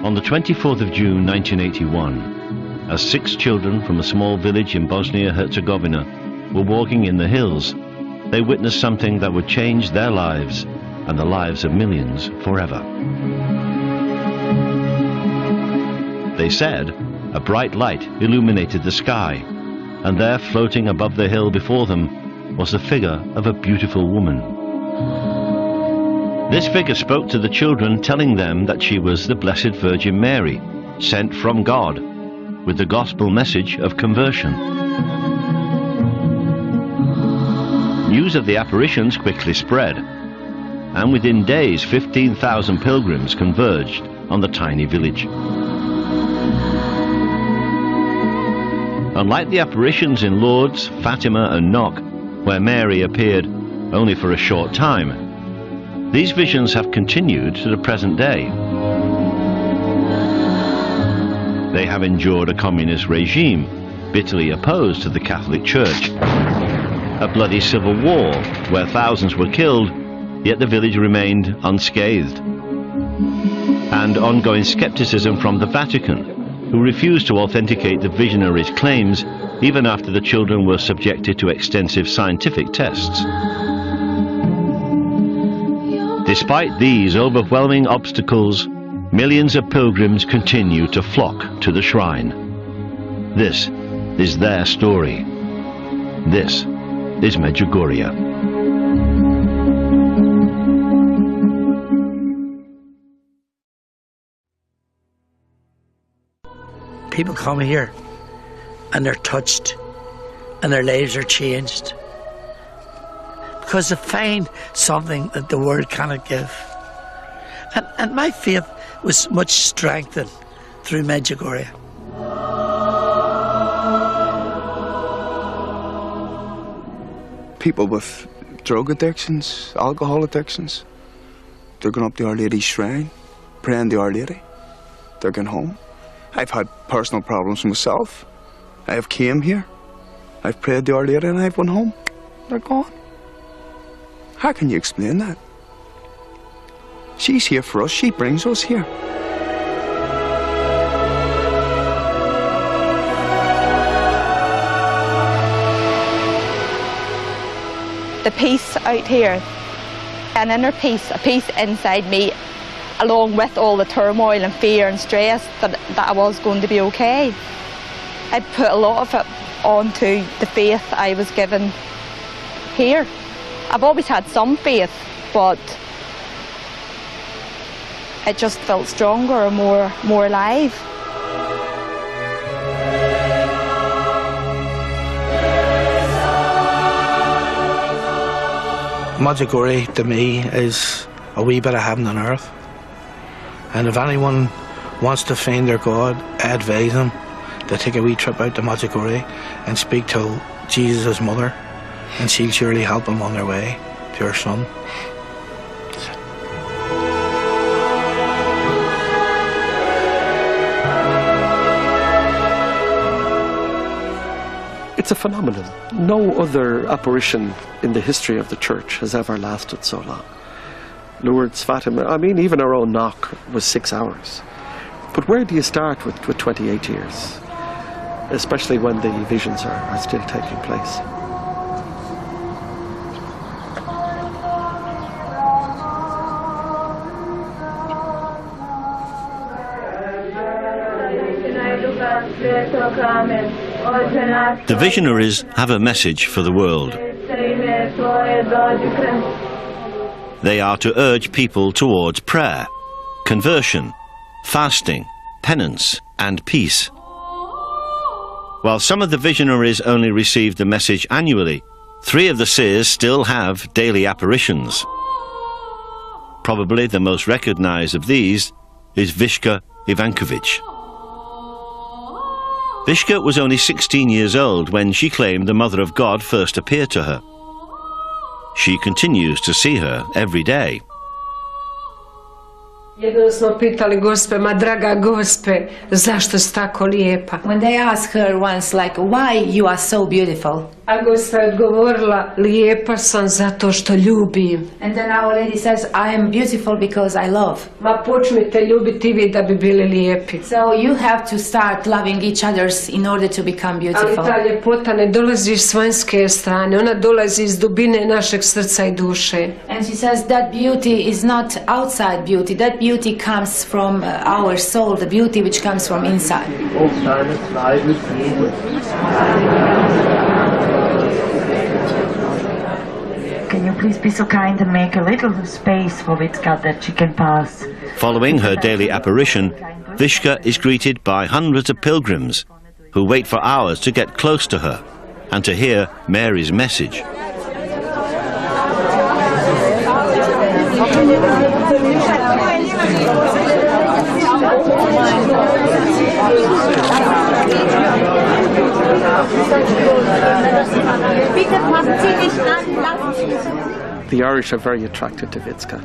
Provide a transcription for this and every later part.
On the 24th of June 1981, as 6 children from a small village in Bosnia-Herzegovina were walking in the hills, they witnessed something that would change their lives and the lives of millions forever. They said a bright light illuminated the sky, and there, floating above the hill before them, was the figure of a beautiful woman. This figure spoke to the children, telling them that she was the Blessed Virgin Mary, sent from God, with the gospel message of conversion. News of the apparitions quickly spread, and within days 15,000 pilgrims converged on the tiny village. Unlike the apparitions in Lourdes, Fatima and Knock, where Mary appeared only for a short time, these visions have continued to the present day. They have endured a communist regime, bitterly opposed to the Catholic Church, a bloody civil war where thousands were killed, yet the village remained unscathed, and ongoing skepticism from the Vatican, who refused to authenticate the visionaries' claims even after the children were subjected to extensive scientific tests. Despite these overwhelming obstacles, millions of pilgrims continue to flock to the shrine. This is their story. This is Medjugorje. People come here and they're touched and their lives are changed because they find something that the world cannot give. And my faith was much strengthened through Medjugorje. People with drug addictions, alcohol addictions, they're going up to Our Lady's shrine, praying to Our Lady. They're going home. I've had personal problems myself. I have came here, I've prayed to Our Lady and I've went home. They're gone. How can you explain that? She's here for us, she brings us here. The peace out here, an inner peace, a peace inside me, along with all the turmoil and fear and stress that I was going to be okay. I put a lot of it onto the faith I was given here. I've always had some faith, but it just felt stronger and more alive. Medjugorje to me is a wee bit of heaven on earth. And if anyone wants to find their God, I advise them to take a wee trip out to Medjugorje and speak to Jesus' mother, and she'll surely help them on their way to her son. It's a phenomenon. No other apparition in the history of the church has ever lasted so long. Lourdes, Fatima, I mean, even our own Knock was 6 hours. But where do you start with 28 years? Especially when the visions are still taking place. The visionaries have a message for the world. They are to urge people towards prayer, conversion, fasting, penance, and peace. While some of the visionaries only receive the message annually, 3 of the seers still have daily apparitions. Probably the most recognized of these is Ivanka. Vishka was only 16 years old when she claimed the Mother of God first appeared to her. She continues to see her every day. Jednom smo pitali Gospe, ma draga Gospe, zašto si tako lijepa? When they asked her once, like, why you are so beautiful? A gospa je odgovorila, lijepa sam zato što ljubim. And then Our Lady says, I am beautiful because I love. Ma počnite ljubiti vi da bi bili lijepi. So you have to start loving each others in order to become beautiful. Ali ta ljepota ne dolazi s vanjske strane, ona dolazi iz dubine našeg srca i duše. And she says that beauty is not outside beauty, that beauty comes from our soul, the beauty which comes from inside. Can you please be so kind and make a little space for Vitka that she can pass? Following her daily apparition, Vishka is greeted by hundreds of pilgrims who wait for hours to get close to her and to hear Mary's message. The Irish are very attracted to Vitska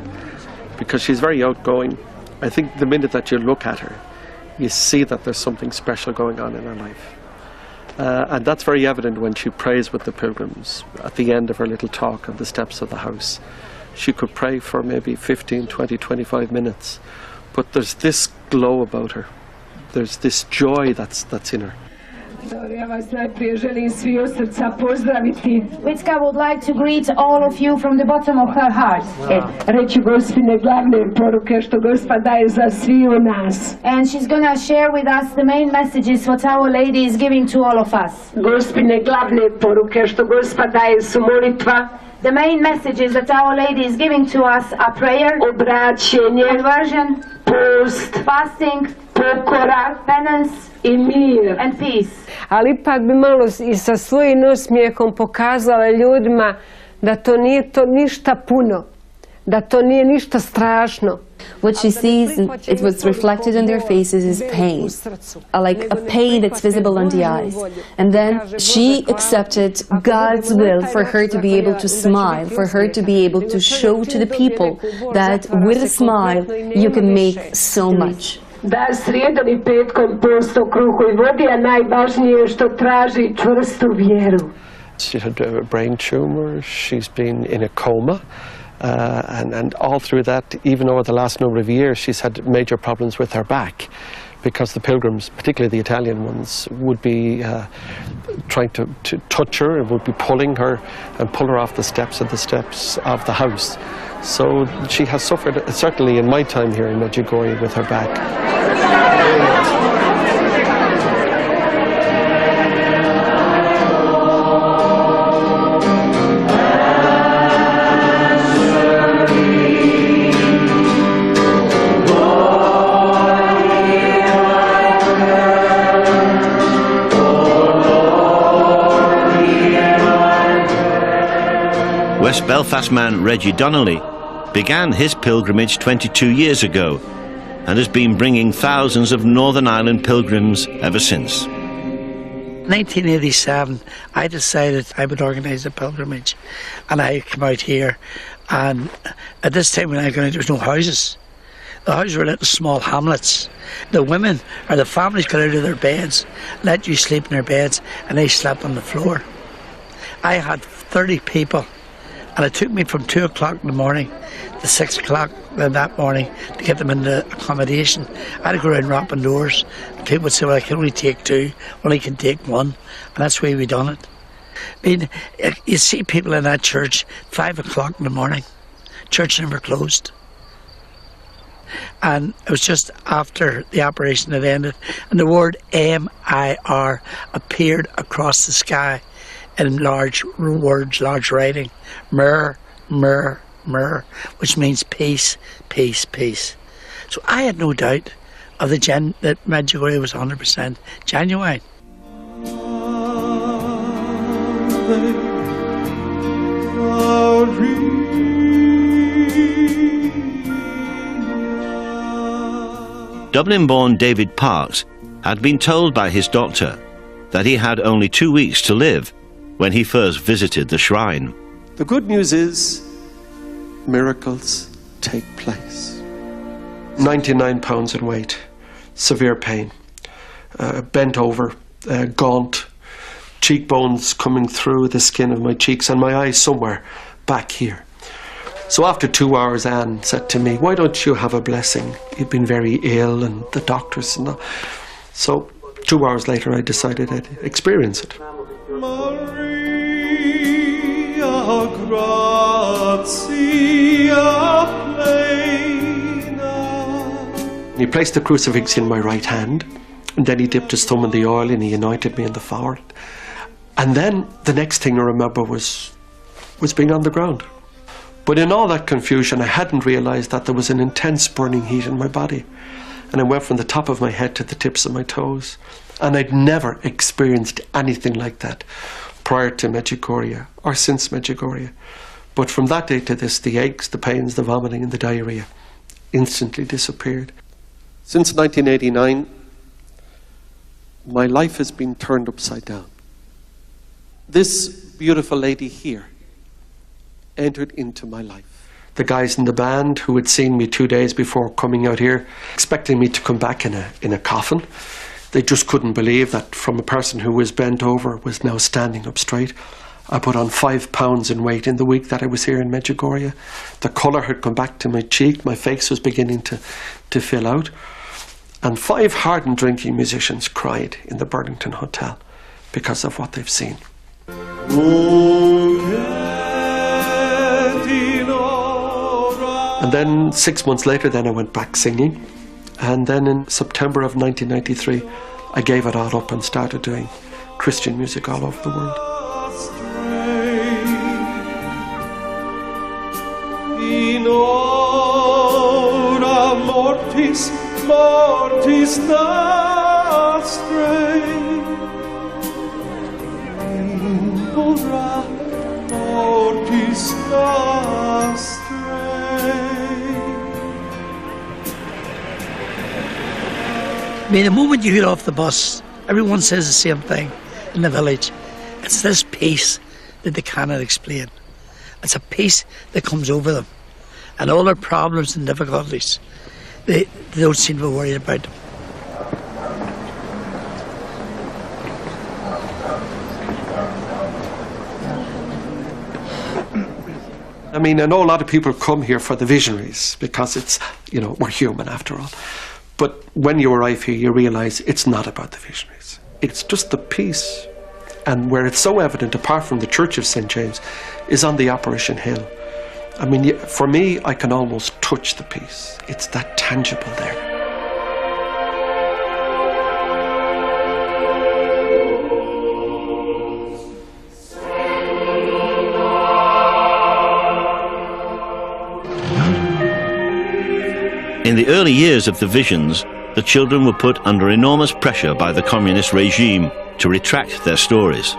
because she's very outgoing. I think the minute that you look at her, you see that there's something special going on in her life. And that's very evident when she prays with the pilgrims at the end of her little talk on the steps of the house. She could pray for maybe 15, 20, 25 minutes, but there's this glow about her. There's this joy that's in her. Ja vas najprije želim svi od srca pozdraviti. Vitska would like to greet all of you from the bottom of her heart. Reći gospine glavne poruke što Gospa daje za svi u nas. And she's going to share with us the main messages what Our Lady is giving to all of us. Gospine glavne poruke što Gospa daje su molitva. The main messages that Our Lady is giving to us are prayer, obraćenje, conversion, post, fasting, pokora, penance, i mir. and peace. Ali ipak bi malo i sa svojim osmijehom pokazala ljudima da to nije to ništa puno, da to nije ništa strašno. What she sees, it was reflected in their faces, is pain, like a pain that's visible on the eyes. And then she accepted God's will for her to be able to smile, for her to be able to show to the people that with a smile you can make so much. Da srijedom i petkom posto kruhu i vodi, a najvažnije je što traži čvrstu vjeru. She had a brain tumor, she's been in a coma, and all through that, even over the last number of years, she's had major problems with her back because the pilgrims, particularly the Italian ones, would be trying to touch her and would be pulling her and pull her off the steps of the house. So she has suffered, certainly in my time here in Medjugorje, with her back. West Belfast man Reggie Donnelly began his pilgrimage 22 years ago and has been bringing thousands of Northern Ireland pilgrims ever since. 1987, I decided I would organise a pilgrimage, and I came out here, and at this time when I got out, there was no houses. The houses were little small hamlets. The women or the families got out of their beds, let you sleep in their beds, and they slept on the floor. I had 30 people, and it took me from 2 o'clock in the morning to 6 o'clock that morning to get them into accommodation. I had to go around rapping doors, and people would say, well, I can only take 2, only can take 1, and that's the way we done it. I mean, you see people in that church 5 o'clock in the morning, church never closed. And it was just after the operation had ended, and the word M-I-R appeared across the sky in large words, large writing, Mir, Mir, Mir, which means peace, peace, peace. So I had no doubt of that Medjugorje was 100% genuine. Dublin-born David Parks had been told by his doctor that he had only 2 weeks to live when he first visited the shrine. The good news is miracles take place. 99 pounds in weight, severe pain, bent over, gaunt, cheekbones coming through the skin of my cheeks and my eyes somewhere back here. So after 2 hours, Anne said to me, "Why don't you have a blessing? You've been very ill," and the doctors and all. So 2 hours later, I decided I'd experience it. He placed the crucifix in my right hand, and then he dipped his thumb in the oil and he anointed me in the forehead. And then the next thing I remember was being on the ground. But in all that confusion, I hadn't realised that there was an intense burning heat in my body. And it went from the top of my head to the tips of my toes. And I'd never experienced anything like that prior to Medjugorje or since Medjugorje. But from that day to this, the aches, the pains, the vomiting and the diarrhoea instantly disappeared. Since 1989, my life has been turned upside down. This beautiful lady here entered into my life. The guys in the band who had seen me 2 days before coming out here, expecting me to come back in a coffin, they just couldn't believe that from a person who was bent over was now standing up straight. I put on 5 pounds in weight in the week that I was here in Medjugorje. The colour had come back to my cheek, my face was beginning to fill out. And 5 hardened drinking musicians cried in the Burlington Hotel because of what they've seen. And then 6 months later, then I went back singing. And then in September of 1993, I gave it all up and started doing Christian music all over the world. In ora mortis, mortis nostrae. In ora mortis nostrae. I mean, the moment you get off the bus, everyone says the same thing in the village. It's this peace that they cannot explain. It's a peace that comes over them. And all their problems and difficulties, they don't seem to be worried about them. I mean, I know a lot of people come here for the visionaries because it's, you know, we're human after all. But when you arrive here, you realise it's not about the visionaries. It's just the peace. And where it's so evident, apart from the Church of St. James, is on the Apparition Hill. I mean, for me, I can almost touch the peace. It's that tangible there. In the early years of the visions, the children were put under enormous pressure by the communist regime to retract their stories.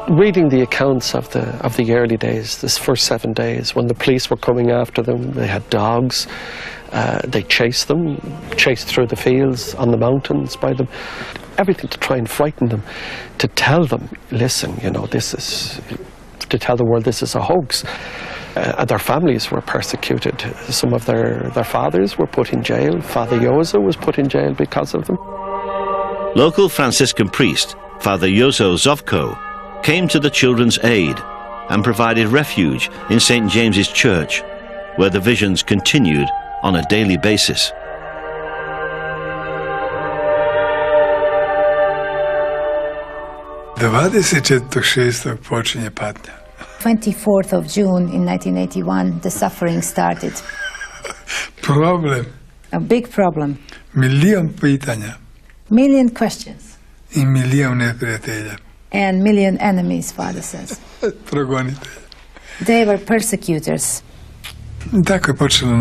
Reading the accounts of the early days, this first 7 days, when the police were coming after them, they had dogs. They chased them, chased through the fields, on the mountains by them. Everything to try and frighten them, to tell them, listen, you know, this is, to tell the world this is a hoax. Their families were persecuted. Some of their fathers were put in jail. Father Jozo was put in jail because of them. Local Franciscan priest, Father Jozo Zovko, came to the children's aid and provided refuge in St. James's Church, where the visions continued on a daily basis. The 26. počinje patnja. 24th of June in 1981, the suffering started. Problem. A big problem. Milion pitanja. Million questions. I milion neprijatelja. And million enemies, Father says. Progonitelja. They were persecutors. Tako je počela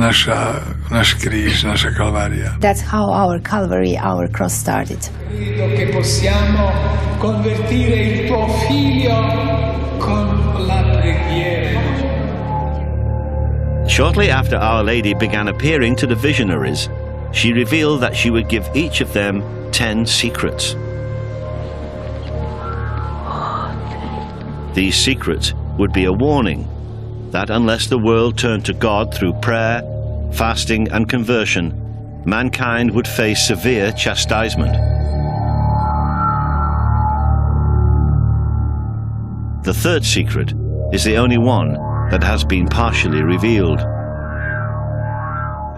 naš križ, naša kalvarija. That's how our Calvary, our cross started. Credo che possiamo convertire il tuo figlio con la preghiera. Shortly after Our Lady began appearing to the visionaries, she revealed that she would give each of them 10 secrets. These secrets would be a warning that unless the world turned to God through prayer, fasting and conversion, mankind would face severe chastisement. The third secret is the only one that has been partially revealed.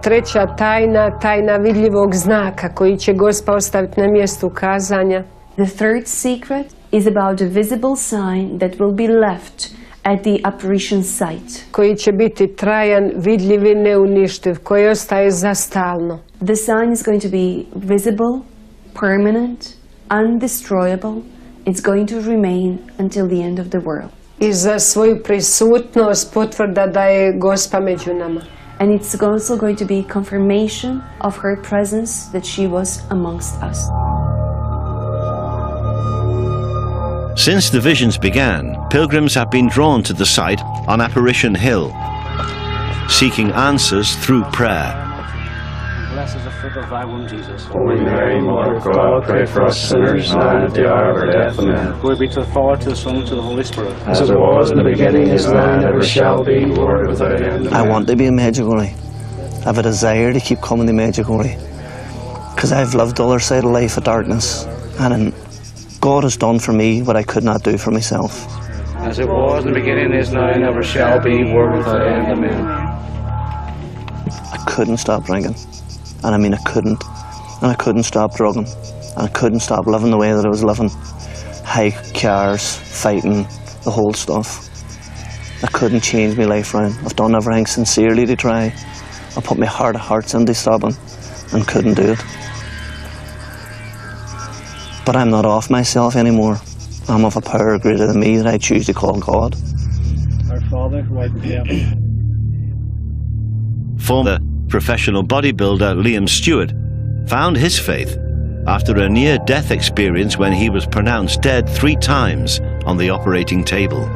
Treća tajna, tajna vidljivog znaka koji će Gospa ostaviti na mjestu kazanja. The third secret is about a visible sign that will be left at the apparition site. Koji će biti trajan, vidljiv i neuništiv, koji ostaje za stalno. The sign is going to be visible, permanent, undestroyable. It's going to remain until the end of the world. I za svoju prisutnost potvrda da je Gospa među nama. And it's also going to be confirmation of her presence, that she was amongst us. Since the visions began, pilgrims have been drawn to the site on Apparition Hill, seeking answers through prayer. Blessed is the fruit of thy womb, Jesus. Holy Mary, Mother of God, pray for us sinners, now and at the hour of our death. Amen. Glory be to the Father, to the Son, and to the Holy Spirit. As it was in the beginning, is now, and ever shall be, world without end. Amen. I want to be in Medjugorje. I have a desire to keep coming to Medjugorje, because I've lived the other side of life of darkness, and God has done for me what I could not do for myself. As it was in the beginning, is now, and ever shall be, world without end. Amen. I couldn't stop drinking. And I mean I couldn't. And I couldn't stop drugging. And I couldn't stop living the way that I was living. High cars, fighting, the whole stuff. I couldn't change my life around. I've done everything sincerely to try. I put my heart of hearts into stopping and couldn't do it. But I'm not off myself anymore. I'm of a power greater than me that I choose to call God. Our Father, who art in heaven. Former professional bodybuilder Liam Stewart found his faith after a near-death experience when he was pronounced dead 3 times on the operating table.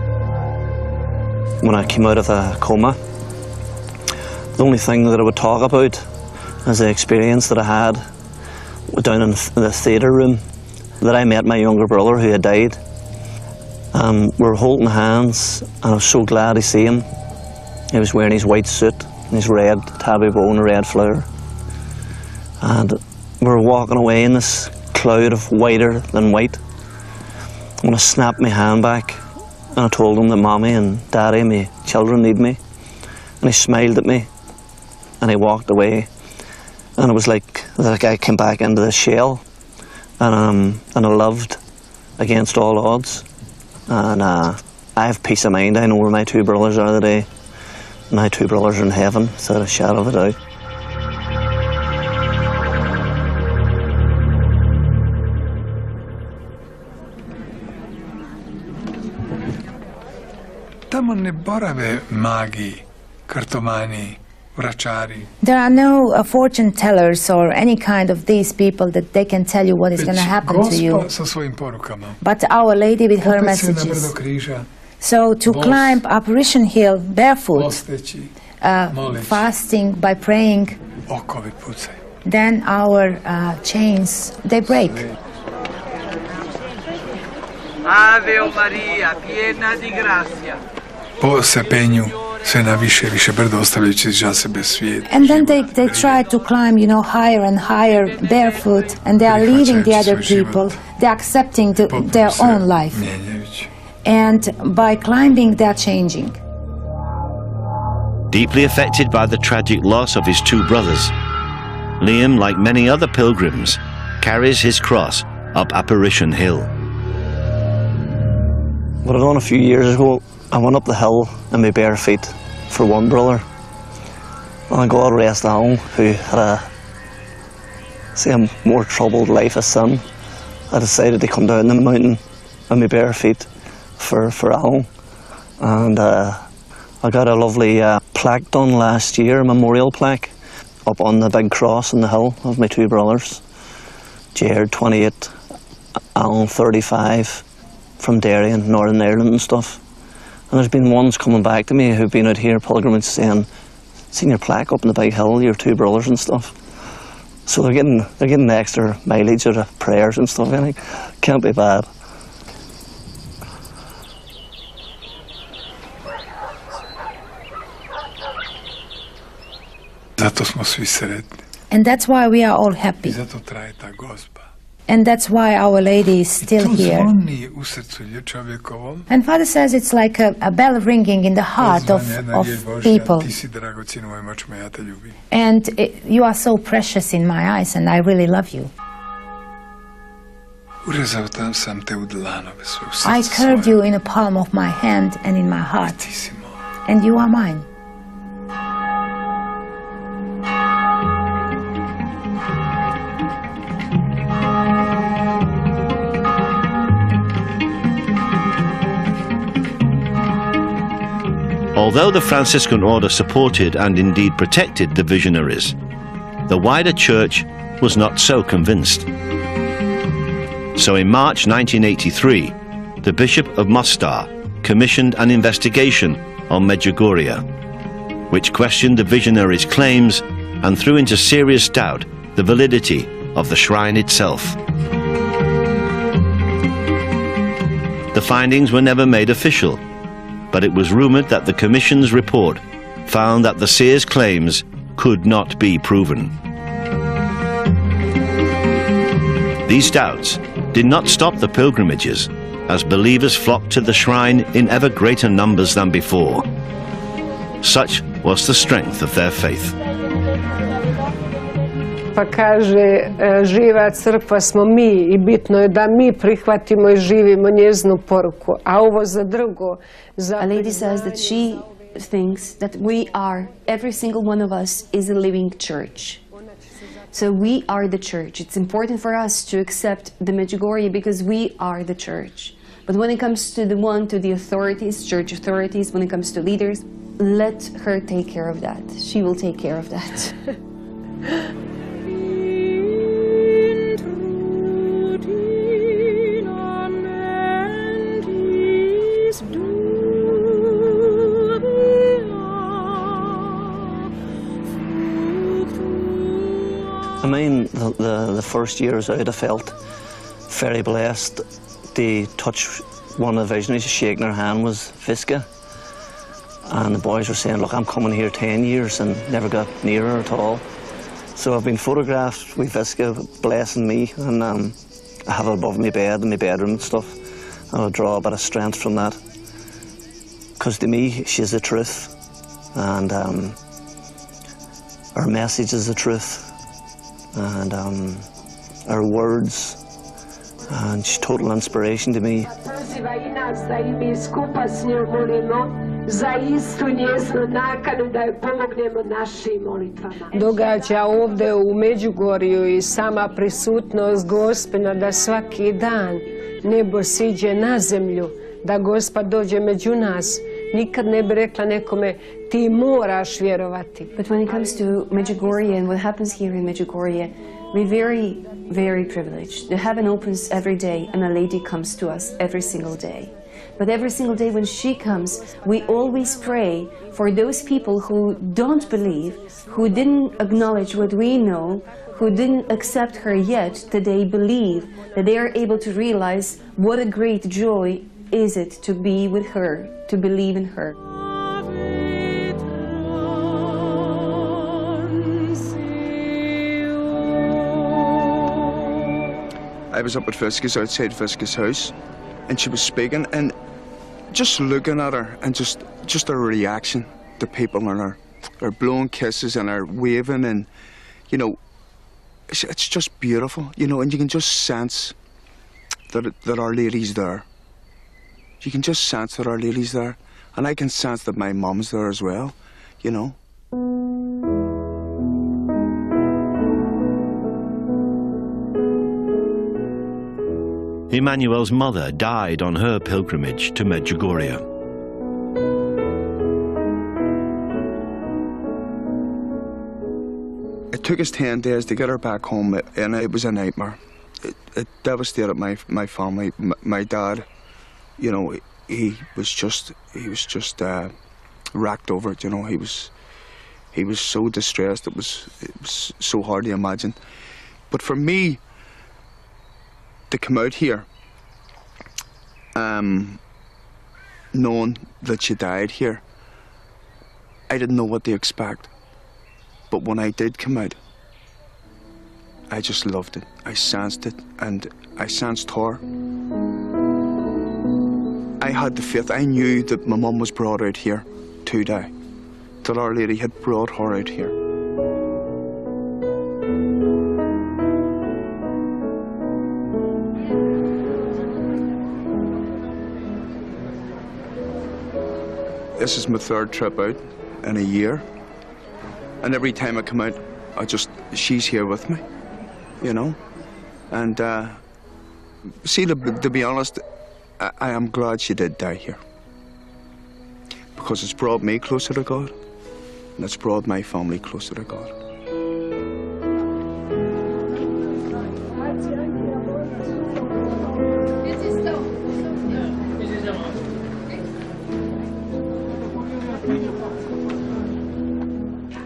When I came out of the coma, the only thing that I would talk about is the experience that I had down in the theatre room, that I met my younger brother who had died. We were holding hands, and I was so glad to see him. He was wearing his white suit and his red tabby bow and a red flower. And we were walking away in this cloud of whiter than white. When I snapped my hand back and I told him that Mommy and Daddy, my children, need me. And he smiled at me and he walked away. And it was like I came back into the shell, and I lived against all odds. And I have peace of mind. I know where my 2 brothers are today. My 2 brothers are in heaven, without a shadow of a doubt. Tamo ne borave magi, kartomani, vračari. There are no fortune tellers or any kind of these people that they can tell you what is going to happen to you. Sa svojim porukama. But Our Lady with her Popet se na messages. brdo križa. So to climb Apparition Hill barefoot, Posteći, fasting by praying, okovi pucaju. then our chains, they break. Ave Maria, piena di grazia. Po sepenju sve na više brdo ostavljajući za sebe svijet. And then they try to climb, higher and higher barefoot, and they are leaving the other people. They're accepting their own life. And by climbing, they're changing. Deeply affected by the tragic loss of his 2 brothers, Liam, like many other pilgrims, carries his cross up Apparition Hill. What I done a few years ago, I went up the hill in my bare feet for one brother. And God rest Alan, who had a more troubled life of sin. I decided to come down the mountain on my bare feet for Alan. And I got a lovely plaque done last year, a memorial plaque, up on the big cross on the hill of my 2 brothers. Jared, 28, Alan, 35, from Derry and Northern Ireland and stuff. And there's been ones coming back to me who've been out here pilgrimage saying, "Seen your plaque up in the big hill, your 2 brothers and stuff." So they're getting extra mileage out of prayers and stuff. I think can't be bad. zato smo svi sretni. And that's why we are all happy. I zato traje ta gozba. And that's why Our Lady is still To here. zvoni u srcu čovjekovom. And Father says it's like a bell ringing in the heart of people. Ti si dragocin u mojim očima, ja te ljubim. And you are so precious in my eyes, and I really love you. Urezao sam te u dlanove svoje, u srcu I curved you in the palm of my hand and in my heart. Ti si moj. And you are mine. Although the Franciscan order supported and indeed protected the visionaries, the wider church was not so convinced. So in March 1983, the Bishop of Mostar commissioned an investigation on Medjugorje, which questioned the visionaries' claims and threw into serious doubt the validity of the shrine itself. The findings were never made official, but it was rumoured that the Commission's report found that the seer's claims could not be proven. These doubts did not stop the pilgrimages, as believers flocked to the shrine in ever greater numbers than before. Such was the strength of their faith. Pa kaže, živa crkva smo mi i bitno je da mi prihvatimo i živimo njezinu poruku, a ovo za drugo. A lady says that she thinks that we are, every single one of us is a living church. So we are the church. It's important for us to accept the Medjugorje because we are the church. But when it comes to the authorities, church authorities, when it comes to leaders, let her take care of that. She will take care of that. I mean, the first years out I felt very blessed to touch one of the visionaries. Shaking her hand was Viska, and the boys were saying, look, I'm coming here 10 years and never got near her at all. So I've been photographed with Viska blessing me, and I have her above my bed in my bedroom and stuff, and I draw a bit of strength from that, because to me she's the truth, and her message is the truth, and her words, and she's total inspiration to me. Događa ovdje u Međugorju i sama prisutnost Gospina da svaki dan nebo siđe na zemlju, da Gospa dođe među nas. Nikad ne bi rekla nekome, ti moraš vjerovati. But when it comes to Medjugorje and what happens here in Medjugorje, we're very, very privileged. The heaven opens every day and a lady comes to us every single day. But every single day when she comes, we always pray for those people who don't believe, who didn't acknowledge what we know, who didn't accept her yet, that they believe, that they are able to realize what a great joy is it to be with her, to believe in her. I was up at Viska's, outside Viska's house, and she was speaking, and just looking at her, and just her reaction to people, and her blowing kisses, and her waving, and, you know, it's just beautiful, you know, and you can just sense that Our Lady's there. You can just sense that Our Lady's there, and I can sense that my mum's there as well, you know. Emmanuel's mother died on her pilgrimage to Medjugorje. It took us 10 days to get her back home, and it was a nightmare. It devastated my family. My dad, you know, he was just racked over it. You know, he was so distressed. It was so hard to imagine. But for me to come out here, knowing that she died here, I didn't know what to expect. But when I did come out, I just loved it. I sensed it, and I sensed her. I had the faith. I knew that my mum was brought out here to die, that Our Lady had brought her out here. This is my third trip out in a year, and every time I come out, she's here with me, you know. And see, to be honest, I am glad she did die here, because it's brought me closer to God, and it's brought my family closer to God.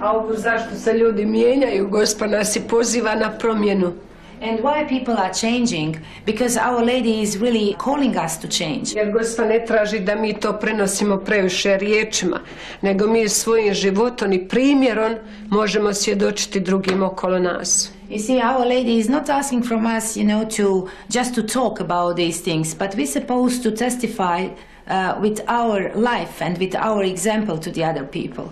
A ovo zašto se ljudi mijenjaju, Gospa nas i poziva na promjenu. And why people are changing? Because Our Lady is really calling us to change. Jer Gospa ne traži da mi to prenosimo previše riječima, nego mi svojim životom i primjerom možemo svjedočiti drugim okolo nas. You see, Our Lady is not asking from us, you know, to just to talk about these things, but we're supposed to testify with our life and with our example to the other people.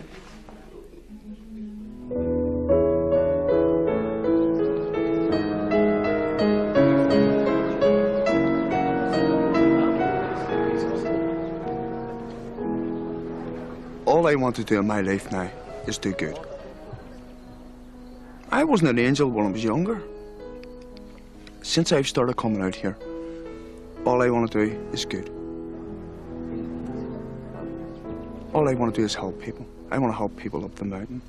All I want to do in my life now is do good. I wasn't an angel when I was younger. Since I've started coming out here, all I want to do is good. All I want to do is help people. I want to help people up the mountain.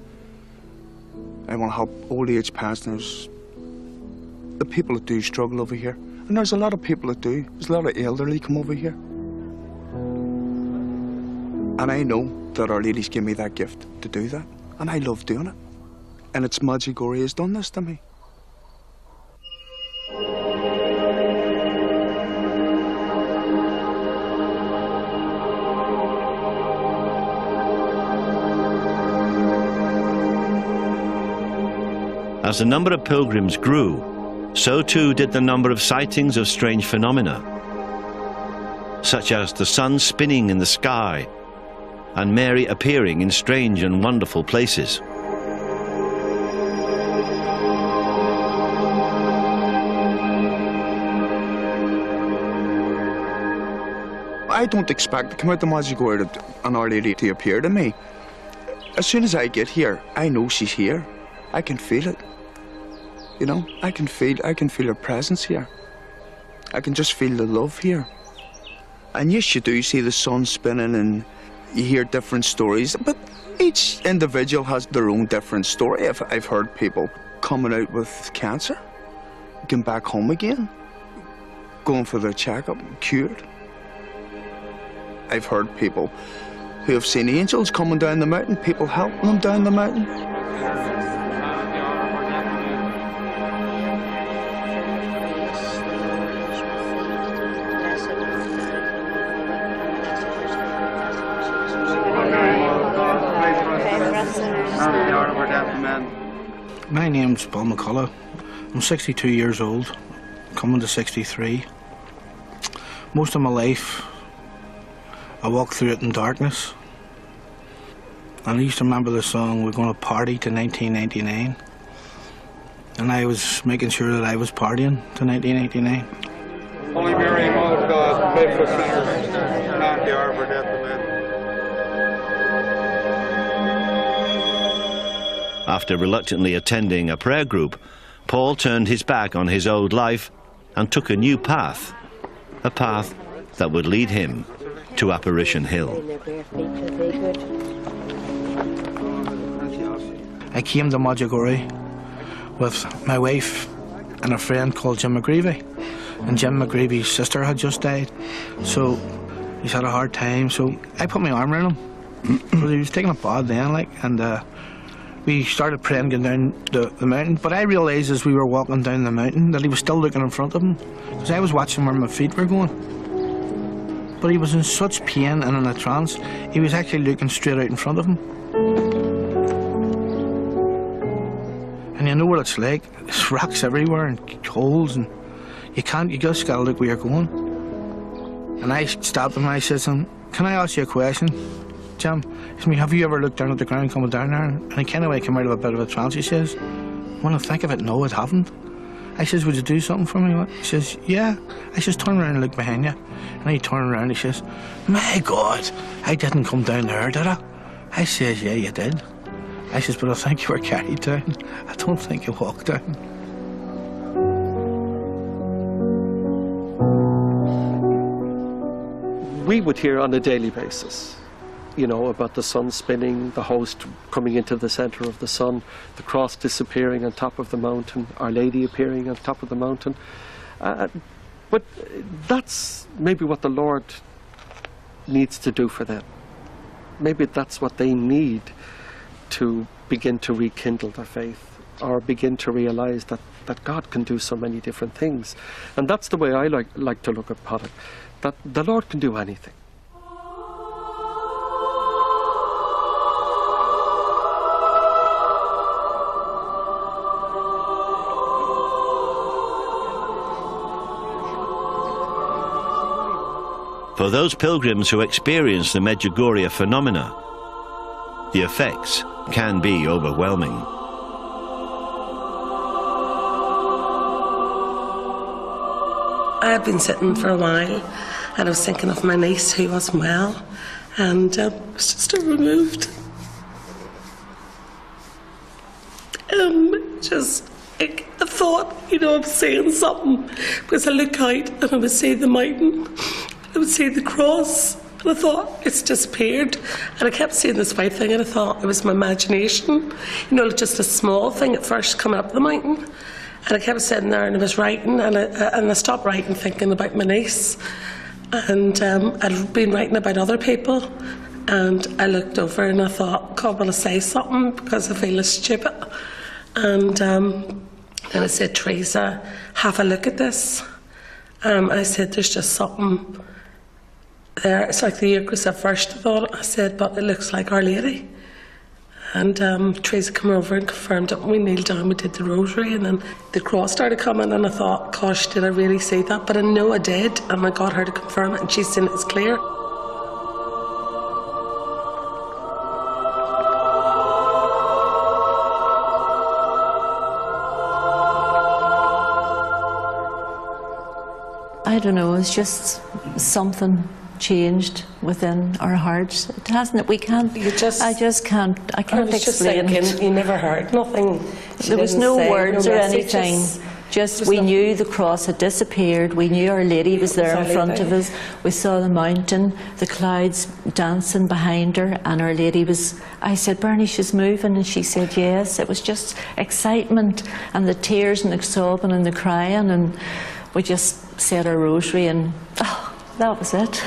I want to help old age pensioners, the people that do struggle over here. And there's a lot of people that do. There's a lot of elderly come over here. And I know that Our Lady's given me that gift to do that. And I love doing it. And it's Medjugorje has done this to me. As the number of pilgrims grew, so too did the number of sightings of strange phenomena, such as the sun spinning in the sky and Mary appearing in strange and wonderful places. I don't expect to come out to Medjugorje and Our Lady to appear to me. As soon as I get here, I know she's here. I can feel it. You know, I can feel her presence here. I can just feel the love here. And yes, you do see the sun spinning and you hear different stories, but each individual has their own different story. I've heard people coming out with cancer, going back home again, going for their checkup, cured. I've heard people who have seen angels coming down the mountain, people helping them down the mountain. My name's Bill McCullough. I'm 62 years old, coming to 63. Most of my life, I walked through it in darkness. And I used to remember the song, "We're Gonna Party" to 1999. And I was making sure that I was partying to 1989. Holy Mary, Mother of God, pray for sinners, now at the hour of our death. Amen. After reluctantly attending a prayer group, Paul turned his back on his old life and took a new path, a path that would lead him to Apparition Hill. I came to Medjugorje with my wife and a friend called Jim McGreevy. And Jim McGreevy's sister had just died, so he's had a hard time, so I put my arm around him. He was taking a bad then, like, and we started praying going down the mountain, but I realised as we were walking down the mountain that he was still looking in front of him, because I was watching where my feet were going. But he was in such pain and in a trance, he was actually looking straight out in front of him. know what it's like. There's rocks everywhere and holes, and you just gotta look where you're going. And I stopped him and I said to him, "Can I ask you a question, Jim?" He said, "Have you ever looked down at the ground coming down there?" And he kind of came out of a bit of a trance. He says, "When I think of it, no, it haven't." I says, "Would you do something for me?" He says, "Yeah." I says, "Turn around and look behind you." And he turned around and he says, "My God, I didn't come down there, did I?" I says, "Yeah, you did." I says, "But I think you were carried down. I don't think you walked down." We would hear on a daily basis, you know, about the sun spinning, the host coming into the center of the sun, the cross disappearing on top of the mountain, Our Lady appearing on top of the mountain. But that's maybe what the Lord needs to do for them. Maybe that's what they need to begin to rekindle their faith, or begin to realize that God can do so many different things. And that's the way I like to look upon it, that the Lord can do anything. For those pilgrims who experience the Medjugorje phenomena, the effects can be overwhelming. I had been sitting for a while and I was thinking of my niece who wasn't well, and it was just removed. Just like, I thought, you know, I was saying something, because I look out and I would see the mountain, I would see the cross, and I thought, it's disappeared. And I kept seeing this white thing and I thought it was my imagination, you know, just a small thing at first coming up the mountain. And I kept sitting there and I was writing, and I stopped writing thinking about my niece. And I'd been writing about other people, and I looked over and I thought, God, will I say something, because I feel stupid. And then I said, "Teresa, have a look at this." I said, "There's just something there. It's like the Eucharist at first," I thought. I said, "But it looks like Our Lady." And Teresa came over and confirmed it. We kneeled down, we did the rosary, and then the cross started coming, and I thought, gosh, did I really see that? But I know I did, and I got her to confirm it, and she's seen it as clear. I don't know, it's just something changed within our hearts. It hasn't. We can't. I just can't. I can't explain it. You never heard nothing. There was no words or anything. Just we knew the cross had disappeared. We knew Our Lady was there in front of us. We saw the mountain, the clouds dancing behind her, and Our Lady was. I said, "Bernie, she's moving," and she said, "Yes." It was just excitement, and the tears and the sobbing and the crying, and we just said our rosary, and that was it.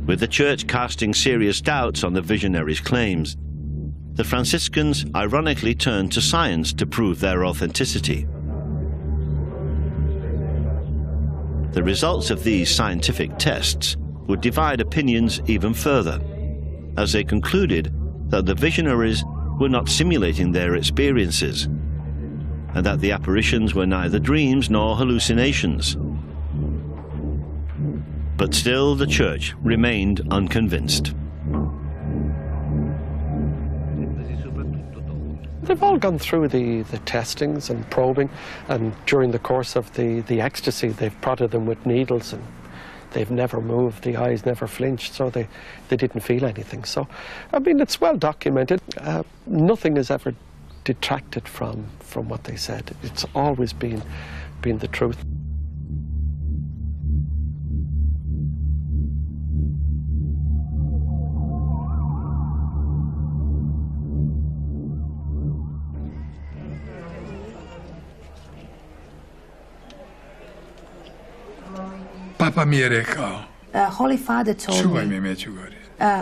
With the Church casting serious doubts on the visionaries' claims, the Franciscans ironically turned to science to prove their authenticity. The results of these scientific tests would divide opinions even further, as they concluded that the visionaries were not simulating their experiences, and that the apparitions were neither dreams nor hallucinations. But still the Church remained unconvinced. They've all gone through the testings and probing, and during the course of the ecstasy they've prodded them with needles, and they've never moved, the eyes never flinched, so they didn't feel anything. So, I mean, it's well documented. Nothing has ever detracted from what they said. It's always been the truth. Papa mi je rekao, Holy Father told čuvaj me, mi Medjugorje.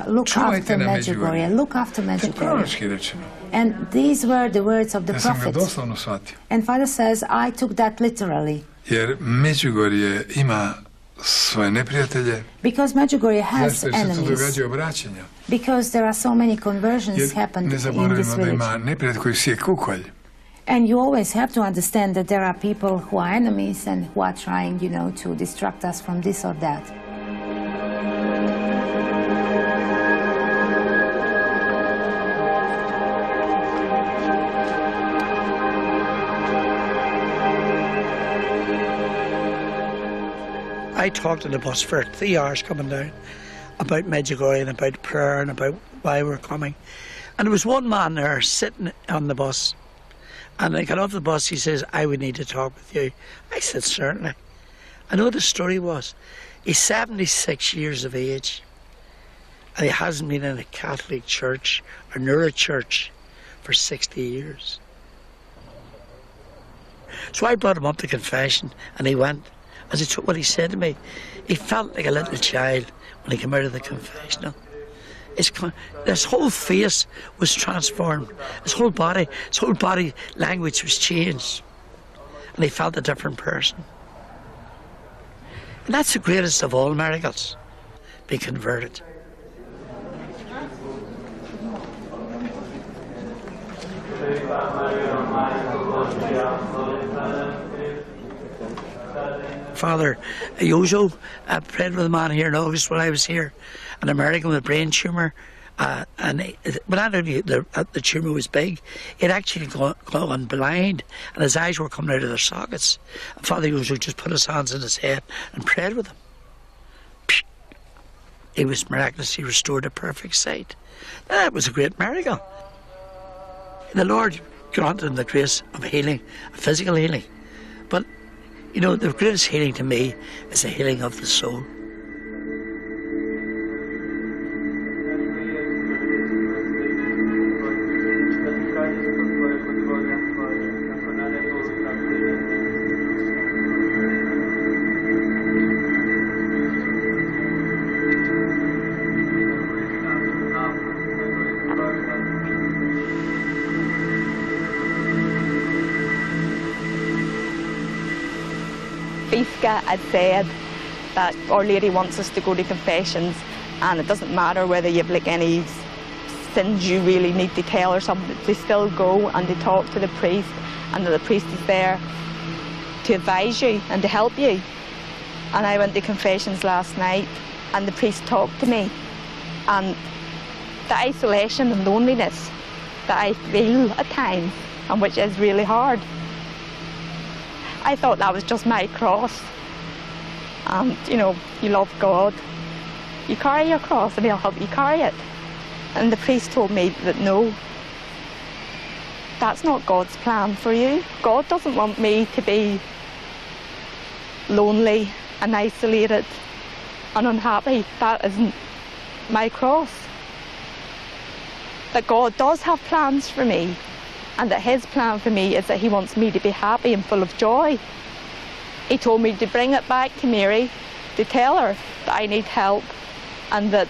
look Čuvajte after na Medjugorje, Medjugorje. look after To je Medjugorje. proročki rečeno. And these were the words of the Ja sam ga prophet. doslovno shvatio. And Father says, I took that literally. Jer Medjugorje ima svoje neprijatelje. Because Medjugorje has Zašto? Jer se tu enemies. događaju obraćanja. Because there are so many conversions Jer happened ne in this zaboravimo da village. ima neprijatelj koji sije kukolj. And you always have to understand that there are people who are enemies and who are trying, to distract us from this or that. I talked on the bus for 3 hours coming down about Medjugorje and about prayer and about why we're coming. And there was one man there sitting on the bus. And I got off the bus, he says, I would need to talk with you. I said, certainly. I know the story was, he's 76 years of age. And he hasn't been in a Catholic church or near a church for 60 years. So I brought him up to confession and he went. As he took what he said to me, he felt like a little child when he came out of the confessional. His whole face was transformed. His whole body language was changed. And he felt a different person. And that's the greatest of all miracles, being converted. Father Yojo prayed with a man here in August when I was here, an American with a brain tumour. But not only the tumour was big, it actually gone blind, and his eyes were coming out of their sockets. And Father Yojo just put his hands on his head and prayed with him. He was miraculously restored to perfect sight. That was a great miracle. The Lord granted him the grace of healing, physical healing. But the greatest healing to me is the healing of the soul. Ivanka had said that Our Lady wants us to go to confessions, and it doesn't matter whether you've any sins you really need to tell or something, they still go and they talk to the priest, and the priest is there to advise you and to help you. And I went to confessions last night and the priest talked to me, and the isolation and loneliness that I feel at times, and which is really hard, I thought that was just my cross. And you love God, you carry your cross and he'll help you carry it. And the priest told me that no, that's not God's plan for you. God doesn't want me to be lonely and isolated and unhappy. That isn't my cross. That God does have plans for me, and that his plan for me is that he wants me to be happy and full of joy. He told me to bring it back to Mary, to tell her that I need help and that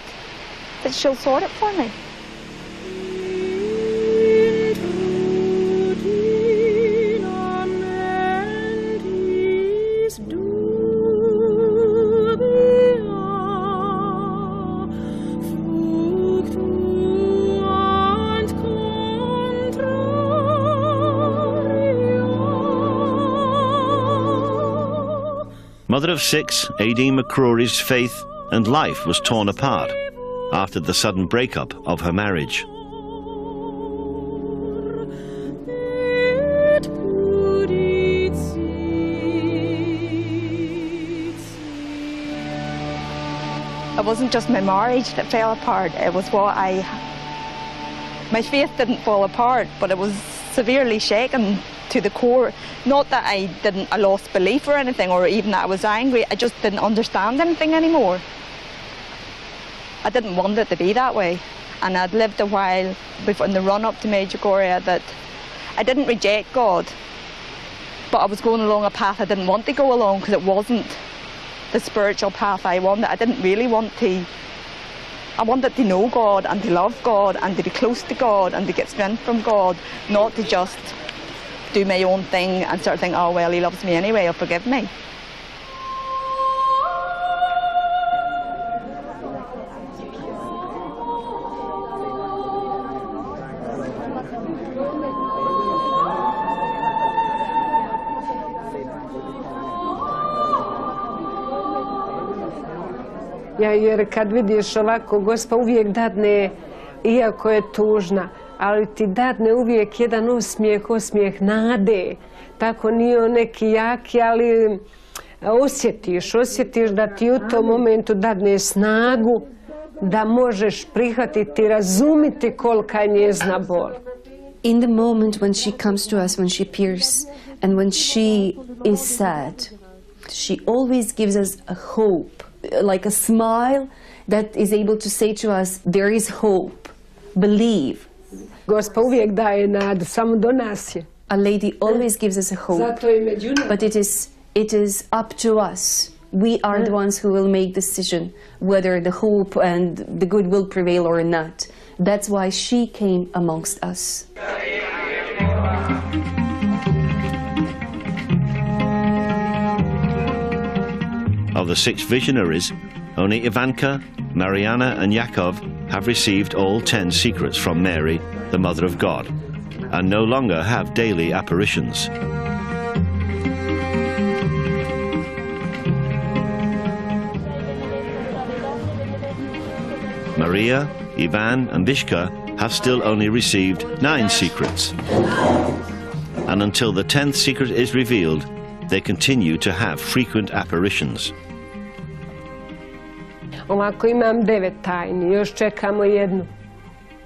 she'll sort it for me. Mother of six, A.D. McCrory's faith and life was torn apart after the sudden breakup of her marriage. It wasn't just my marriage that fell apart, it was my faith didn't fall apart, but it was severely shaken to the core. Not that I lost belief or anything, or even that I was angry, I just didn't understand anything anymore. I didn't want it to be that way. And I'd lived a while before, in the run-up to Medjugorje, that I didn't reject God, but I was going along a path I didn't want to go along because it wasn't the spiritual path I wanted. I didn't really want to. I wanted to know God and to love God and to be close to God and to get strength from God, not to just do my own thing and sort of think, oh well, he loves me anyway, he'll forgive me. Ja, jer kad vidiš ovako, Gospa uvijek dadne, iako je tužna, ali ti dadne uvijek jedan osmijeh nade. Tako nije on neki jaki, ali osjetiš da ti u tom momentu dadne snagu da možeš prihvatiti, razumiti kolika je njezina bol. In the moment when she comes to us, when she appears, and when she is sad, she always gives us a hope, like a smile that is able to say to us, there is hope, believe. Gospa uvijek daje nadu, samo do nas je. A lady always gives us a hope, Zato je među nama. but it is up to us. We are the ones who will make decision whether the hope and the good will prevail or not. That's why she came amongst us. Of the 6 visionaries, only Ivanka, Mariana and Yakov have received all 10 secrets from Mary, the Mother of God, and no longer have daily apparitions. Maria, Ivan and Vishka have still only received 9 secrets. And until the 10th secret is revealed, they continue to have frequent apparitions. Ovako imam 9 tajni, još čekamo jednu.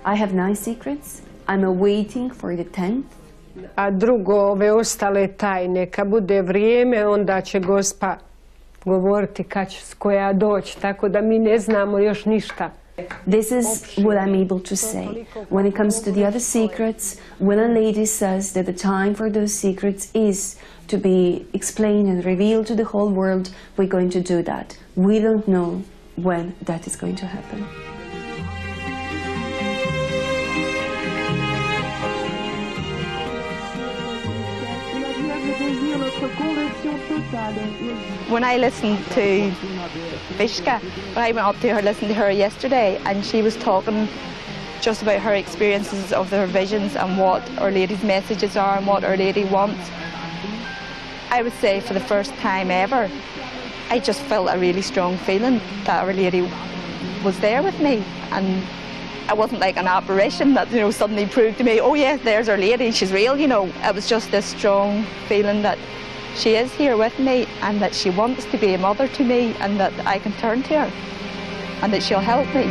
I have 9 secrets. I'm awaiting for the 10th. A drugo, ove ostale tajne, kad bude vrijeme, onda će Gospa govoriti kad će koja doći, tako da mi ne znamo još ništa. This is what I'm able to say. When it comes to the other secrets, when a lady says that the time for those secrets is to be explained and revealed to the whole world, we're going to do that. We don't know when that is going to happen. When I listened to Vishka, I went up to her, listened to her yesterday, and she was talking just about her experiences of her visions and what Our Lady's messages are and what Our Lady wants. I would say for the first time ever, I just felt a really strong feeling that Our Lady was there with me, and it wasn't like an apparition that, you know, suddenly proved to me, oh yes, there's Our Lady, she's real, you know. It was just this strong feeling that she is here with me and that she wants to be a mother to me and that I can turn to her and that she'll help me.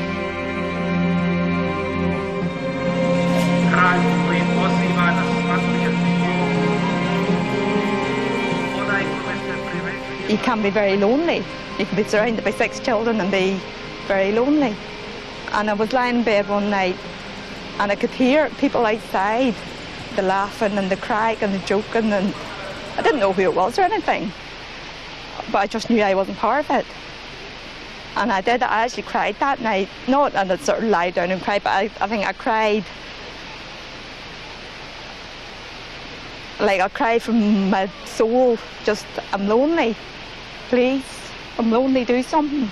You can be very lonely. You can be surrounded by 6 children and be very lonely. And I was lying in bed one night and I could hear people outside, the laughing and the crying and the joking, and I didn't know who it was or anything, but I just knew I wasn't part of it. And I actually cried that night. Not and I'd sort of lie down and cry, but I think I cried. Like I cried from my soul, just, I'm lonely. Please, I'm lonely, do something.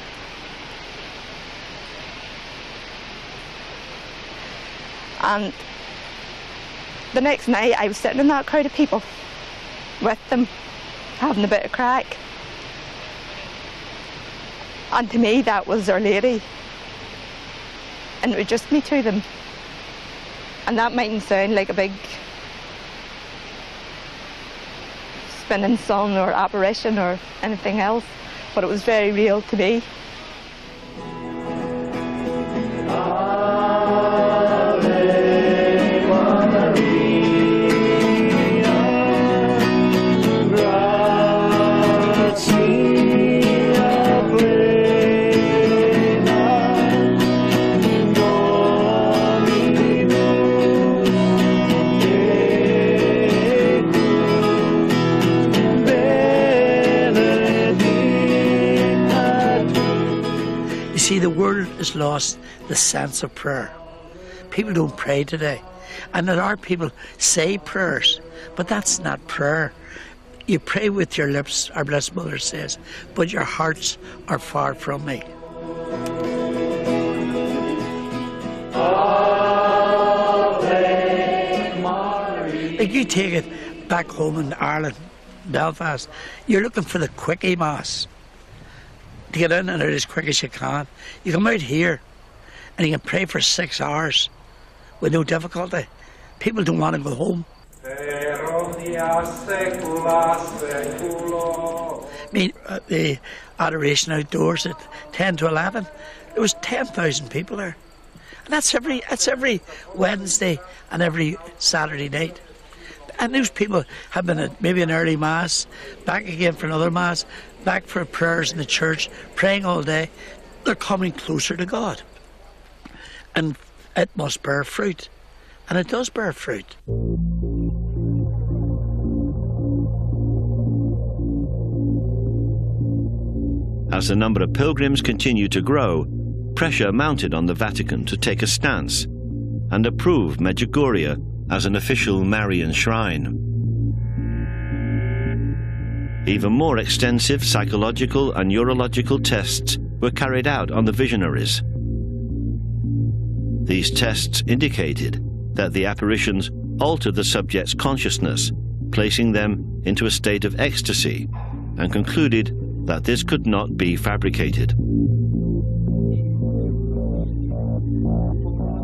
And the next night I was sitting in that crowd of people with them, having a bit of crack. And to me that was Our Lady, introduced me to them. And that mightn't sound like a big spinning sun or apparition or anything else, but it was very real to me. has lost the sense of prayer. People don't pray today. And there are people say prayers, but that's not prayer. You pray with your lips, our Blessed Mother says, but your hearts are far from me. Like you take it back home in Ireland, Belfast, you're looking for the quickie mass to get in and out as quick as you can. You come out here and you can pray for 6 hours with no difficulty. People don't want to go home. I mean, the adoration outdoors at 10 to 11, there was 10,000 people there. And that's every Wednesday and every Saturday night. And those people have been at maybe an early mass, back again for another mass, back for prayers in the church, praying all day. They're coming closer to God. And it must bear fruit. And it does bear fruit. As the number of pilgrims continued to grow, pressure mounted on the Vatican to take a stance and approve Medjugorje as an official Marian shrine. Even more extensive psychological and neurological tests were carried out on the visionaries. These tests indicated that the apparitions altered the subject's consciousness, placing them into a state of ecstasy, and concluded that this could not be fabricated.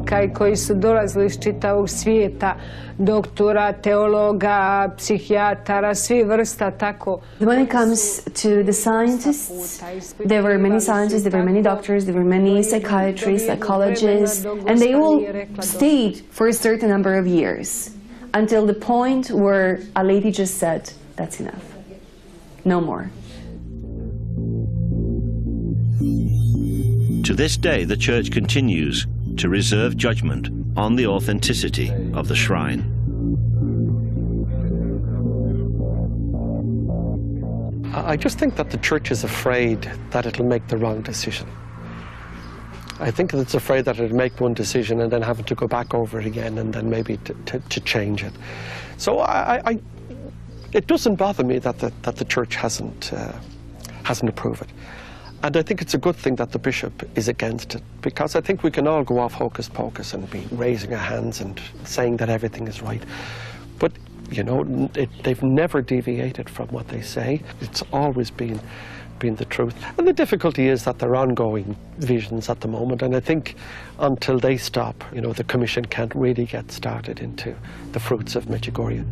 Koji su dolazili iz čitavog svijeta, doktora, teologa, psihijatara, svi vrsta tako. When it comes to the scientists, there were many scientists, there were many doctors, there were many psychiatrists, psychologists, and they all stayed for a certain number of years until the point where a lady just said, that's enough, no more. To this day, the Church continues to reserve judgment on the authenticity of the shrine. I just think that the Church is afraid that it'll make the wrong decision. I think it's afraid that it'll make one decision and then having to go back over it again and then maybe to change it. So it doesn't bother me that the Church hasn't approved it. And I think it's a good thing that the bishop is against it, because I think we can all go off hocus pocus and be raising our hands and saying that everything is right. But, you know, they've never deviated from what they say. It's always been the truth. And the difficulty is that there are ongoing visions at the moment, and I think until they stop, you know, the Commission can't really get started into the fruits of Medjugorje.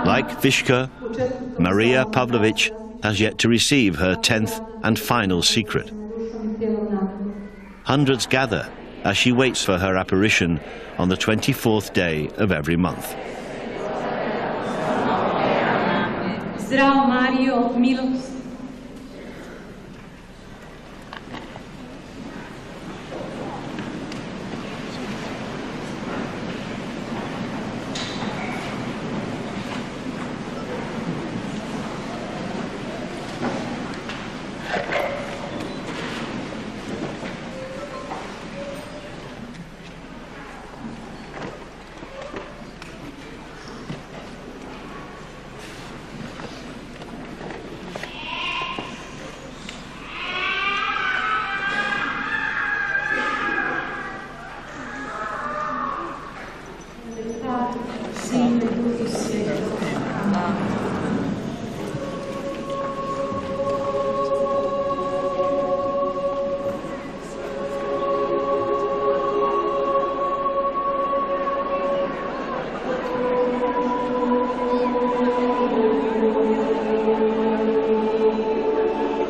Like Vishka, Maria Pavlovich has yet to receive her 10th and final secret. Hundreds gather as she waits for her apparition on the 24th day of every month. Zdravo Mario, milost.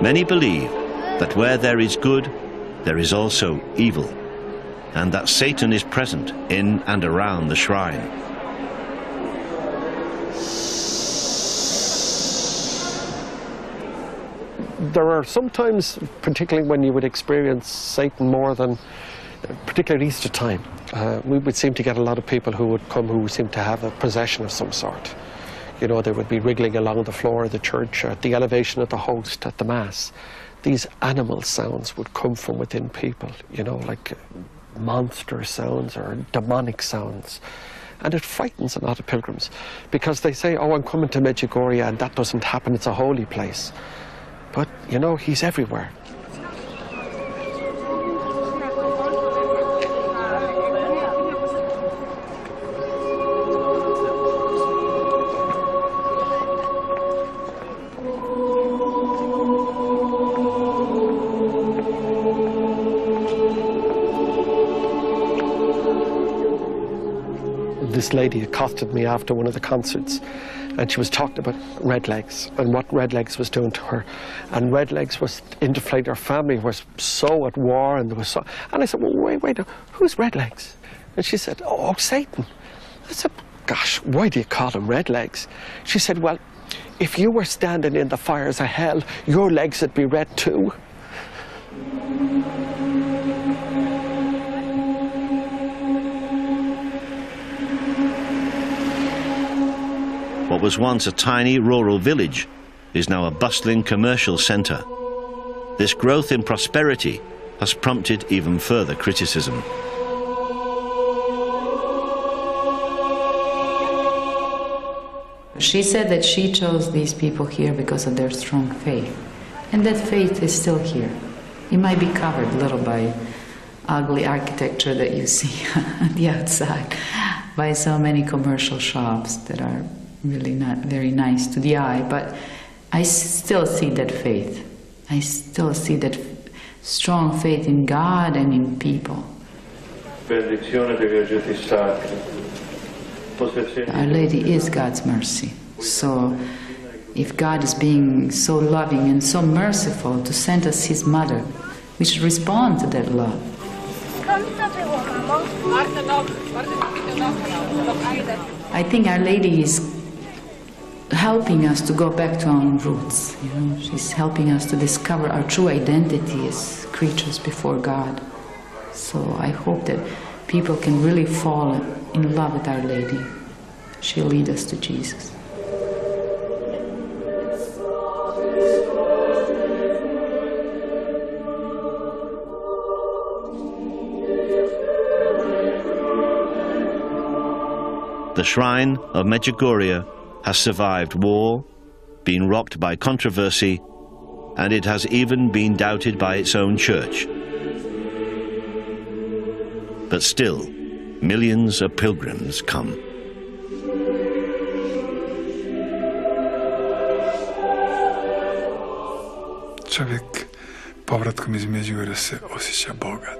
Many believe that where there is good, there is also evil, and that Satan is present in and around the shrine. there are sometimes, particularly when you would experience Satan more than, particularly at Easter time, we would seem to get a lot of people who would come who seem to have a possession of some sort. You know, they would be wriggling along the floor of the church, at the elevation of the host, at the Mass. These animal sounds would come from within people, you know, like monster sounds or demonic sounds. And it frightens a lot of pilgrims because they say, oh, I'm coming to Medjugorje, and that doesn't happen, it's a holy place. But, you know, he's everywhere. This lady accosted me after one of the concerts, and she was talking about Redlegs and what Redlegs was doing to her. And Redlegs was into flight. Her family was so at war, and there was so. And I said, well, wait, who's Redlegs? And she said, oh, Satan. I said, gosh, why do you call him Redlegs? She said, well, if you were standing in the fires of hell, your legs would be red too. What was once a tiny rural village is now a bustling commercial centre. This growth in prosperity has prompted even further criticism. She said that she chose these people here because of their strong faith, and that faith is still here. It might be covered a little by ugly architecture that you see on the outside, by so many commercial shops that are really not very nice to the eye, but I still see that faith. I still see that strong faith in God and in people. Our Lady is God's mercy. So if God is being so loving and so merciful to send us His Mother, we should respond to that love. I think Our Lady is helping us to go back to our own roots. You know, she's helping us to discover our true identity as creatures before God. So I hope that people can really fall in love with Our Lady. She'll lead us to Jesus. The shrine of Medjugorje has survived war, been rocked by controversy, and it has even been doubted by its own church. But still, millions of pilgrims come. Čovjek povratkom iz Medjugorja se osjeća bogat.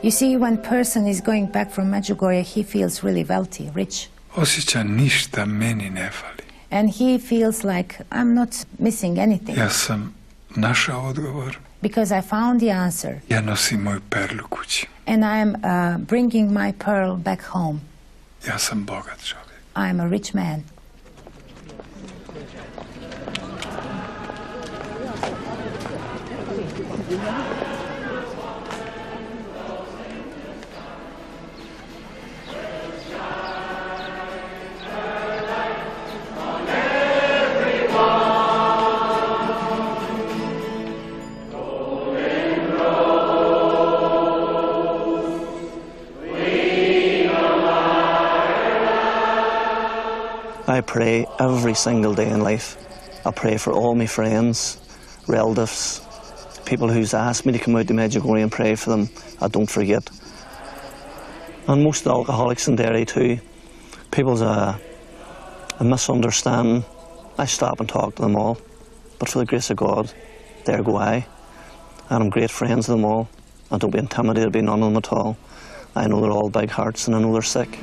You see, when person is going back from Medjugorje, he feels really wealthy, rich. Osjeća ništa meni ne fali. And he feels like I'm not missing anything. Ja sam našao odgovor. Because I found the answer. Ja nosim moju perlu kući. And I am bringing my pearl back home. Ja sam bogat čovjek. I am a rich man. I pray every single day in life. I pray for all my friends, relatives, people who's asked me to come out to Medjugorje and pray for them. I don't forget. And most alcoholics in Derry too. People's a misunderstanding. I stop and talk to them all. But for the grace of God, there go I. And I'm great friends with them all. I don't be intimidated by none of them at all. I know they're all big hearts and I know they're sick.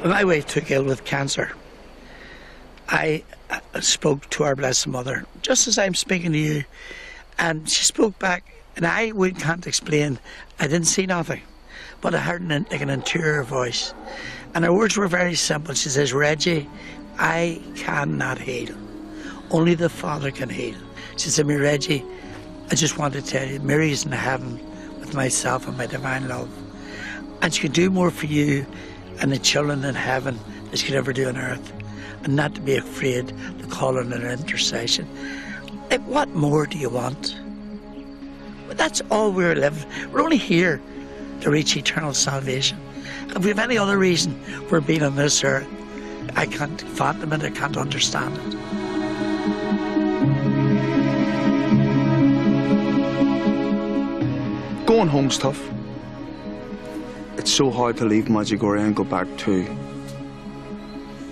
When my wife took ill with cancer, I spoke to our Blessed Mother, just as I'm speaking to you, and she spoke back, and I can't explain. I didn't see nothing, but I heard like an interior voice, and her words were very simple. She says, "Reggie, I cannot heal. Only the Father can heal." She said to me, "Reggie, I just want to tell you, Mary's in heaven with myself and my divine love, and she can do more for you and the children in heaven than she could ever do on earth, and not to be afraid to call on her intercession." Like, what more do you want? But that's all we're living. We're only here to reach eternal salvation. If we have any other reason for being on this earth, I can't fathom it, I can't understand it. Going home's tough. It's so hard to leave Medjugorje and go back to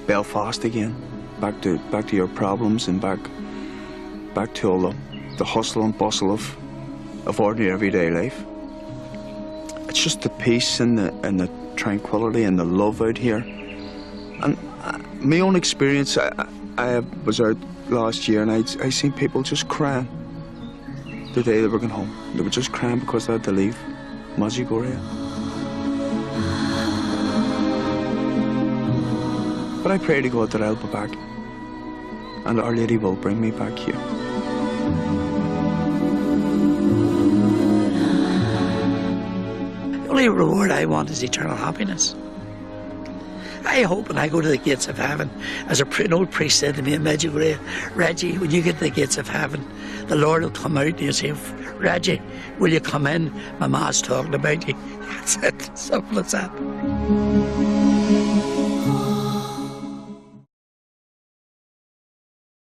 Belfast again, back to your problems and back to all the hustle and bustle of ordinary everyday life. It's just the peace and the tranquility and the love out here. And my own experience, I was out last year and I seen people just crying the day they were going home. They were just crying because they had to leave Medjugorje. But I pray to God that I'll be back, and Our Lady will bring me back here. The only reward I want is eternal happiness. I hope when I go to the gates of heaven, as an old priest said to me in Medjugorje, "Reggie, when you get to the gates of heaven, the Lord will come out and he'll say, 'Reggie, will you come in? My ma's talking about you.'" That's it. Simple as that.